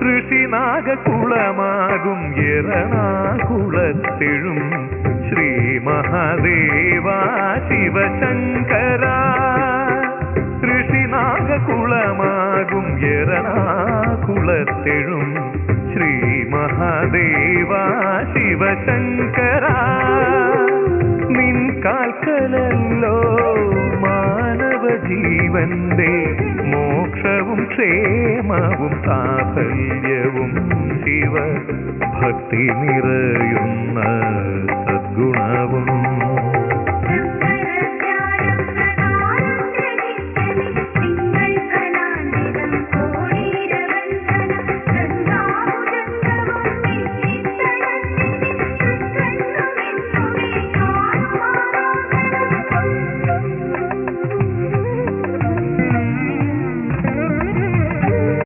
ഋഷിനാഗകുളമാകും എറണാകുളത്തെഴും ശ്രീ മഹാദേവ ശിവശങ്കര. ഋഷിനാഗകുളമാകും എറണാകുളത്തെഴും ശ്രീ മഹാദേവ ശിവശങ്കര. നിൻ കാൽക്കലല്ലോ മാനവ ജീവന്റെ മോക്ഷവും ക്ഷേമവും സാഫല്യവും ശിവ ഭക്തി നിറയുന്ന സദ്ഗുണവും.